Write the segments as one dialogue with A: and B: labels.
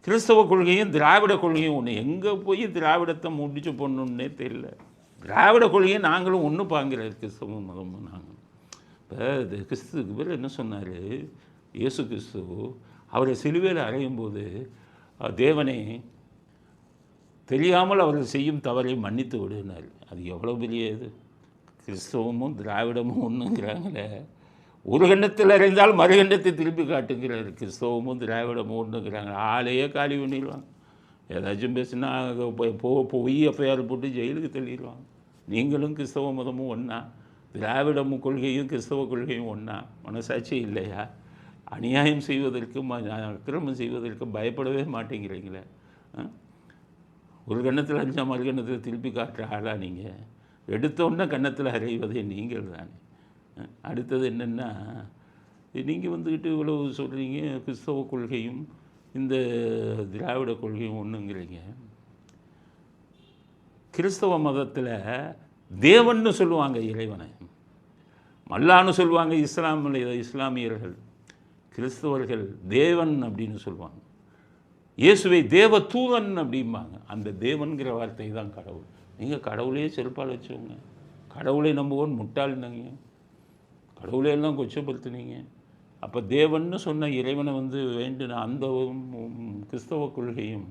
A: கிறிஸ்தவ கொள்கையும் திராவிட கொள்கையும் ஒன்று. எங்கே போய் திராவிடத்தை முடிச்சு போடணுன்னே தெரியல. திராவிட கொள்கையை நாங்களும் ஒன்று பாங்கிற கிறிஸ்தவ மதமும் நாங்கள். இப்போ இது கிறிஸ்துக்கு பேர் என்ன சொன்னார் இயேசு கிறிஸ்து? அவரை சிலுவையில் அறையும் போது, தேவனே தெரியாமல் அவர்கள் செய்யும் தவறை மன்னித்து விடுனார். அது எவ்வளோ பெரிய இது! கிறிஸ்தவமும் திராவிடமும் ஒன்றுங்கிறாங்களே. ஒரு கண்டத்தில் அறிந்தால் மறுகண்டத்தை திருப்பி காட்டுங்கிறார். கிறிஸ்தவமும் திராவிடமும் ஒன்றுங்கிறாங்க. ஆளையே காலி பண்ணிடுவாங்க. ஏதாச்சும் பேசுனா பொய் எஃப்ஐஆர் போட்டு ஜெயிலுக்கு தள்ளிடுவாங்க. நீங்களும் கிறிஸ்தவ மதமும் ஒன்றா? திராவிடமும் கொள்கையும் கிறிஸ்தவ கொள்கையும் ஒன்றா? மனசாட்சி இல்லையா? அநியாயம் செய்வதற்கும் அக்கிரமம் செய்வதற்கும் பயப்படவே மாட்டேங்கிறீங்களே. ஒரு கன்னத்தில் அடித்தா மறுகன்னத்தில் திருப்பி காட்டுற ஆளா நீங்கள்? எடுத்தோன்னே கன்னத்தில் அறைவதே நீங்கள் தானே. அடுத்தது என்னென்னா, நீங்கள் வந்துக்கிட்டு இவ்வளவு சொல்கிறீங்க கிறிஸ்தவ கொள்கையும் இந்த திராவிட கொள்கையும் ஒன்றுங்கிறீங்க. கிறிஸ்தவ மதத்தில் தேவன்னு சொல்லுவாங்க இறைவனை, மல்லான்னு சொல்லுவாங்க இஸ்லாமியர்கள். கிறிஸ்தவர்கள் தேவன் அப்படின்னு சொல்லுவாங்க. இயேசுவை தேவ தூதன் அப்படிம்பாங்க. அந்த தேவன்கிற வார்த்தை தான் கடவுள். நீங்கள் கடவுளையே செருப்பால் வச்சுக்கோங்க. கடவுளை நம்புவோன்னு முட்டாள்னாங்க, கடவுளை எல்லாம் கொச்சப்படுத்துனீங்க. அப்போ தேவன்னு சொன்ன இறைவனை வேண்டுன அந்த கிறிஸ்தவ கொள்கையும்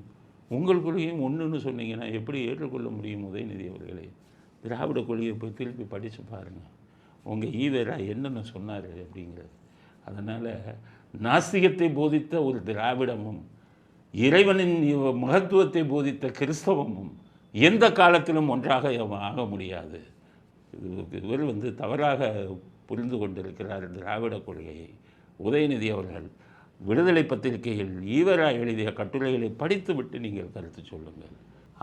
A: உங்கள் கொள்கையும் ஒன்றுன்னு சொன்னீங்கன்னா எப்படி ஏற்றுக்கொள்ள முடியும் உதயநிதி அவர்களே? திராவிட கொள்கையை போய் திருப்பி படித்து பாருங்கள். உங்கள் ஈவேரா என்னென்ன சொன்னார் அப்படிங்கிறது. அதனால் நாஸ்திகத்தை போதித்த ஒரு திராவிடமும் இறைவனின் மகத்துவத்தை போதித்த கிறிஸ்தவமும் எந்த காலத்திலும் ஒன்றாக ஆக முடியாது. இவர் தவறாக புரிந்து கொண்டிருக்கிறார் திராவிட கொள்கையை. உதயநிதி அவர்கள் விடுதலை பத்திரிகையில் ஈவரா எழுதிய கட்டுரைகளை படித்துவிட்டு நீங்கள் கருத்து சொல்லுங்கள்.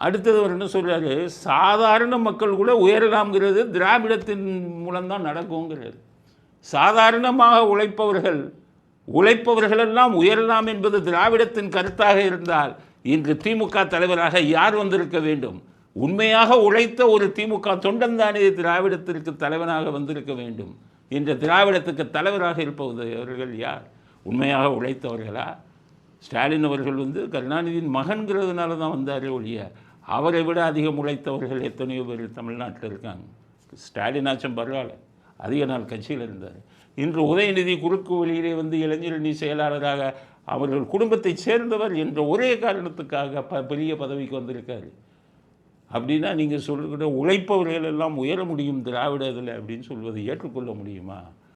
A: அடுத்தது அவர் என்ன சொல்கிறாரு? சாதாரண மக்கள் கூட உயரலாம்ங்கிறது திராவிடத்தின் மூலம்தான் நடக்குங்கிறது. சாதாரணமாக உழைப்பவர்களெல்லாம் உயரலாம் என்பது திராவிடத்தின் கருத்தாக இருந்தால் இன்று திமுக தலைவராக யார் வந்திருக்க வேண்டும்? உண்மையாக உழைத்த ஒரு திமுக தொண்டன் தானே திராவிடத்திற்கு தலைவனாக வந்திருக்க வேண்டும். இன்று திராவிடத்துக்கு தலைவராக இருப்பவர்கள் யார்? உண்மையாக உழைத்தவர்களா? ஸ்டாலின் அவர்கள் கருணாநிதியின் மகன்கிறதுனால தான் வந்தாரே ஒழிய, அவரை விட அதிகம் உழைத்தவர்கள் எத்தனையோ பேர் தமிழ்நாட்டில் இருக்காங்க. ஸ்டாலின் ஆச்சும் பரவாயில்ல, அதிக நாள் கட்சியில் இருந்தார். இன்று உதயநிதி குறுக்கு வழியிலே இளைஞரணி செயலாளராக அவர்கள் குடும்பத்தை சேர்ந்தவர் என்ற ஒரே காரணத்துக்காக பெரிய பதவிக்கு வந்திருக்காரு. அப்படின்னா நீங்கள் சொல்லுகிற உழைப்பவர்கள் எல்லாம் உயர முடியும் திராவிட இதில் அப்படின்னு சொல்வதை ஏற்றுக்கொள்ள முடியுமா?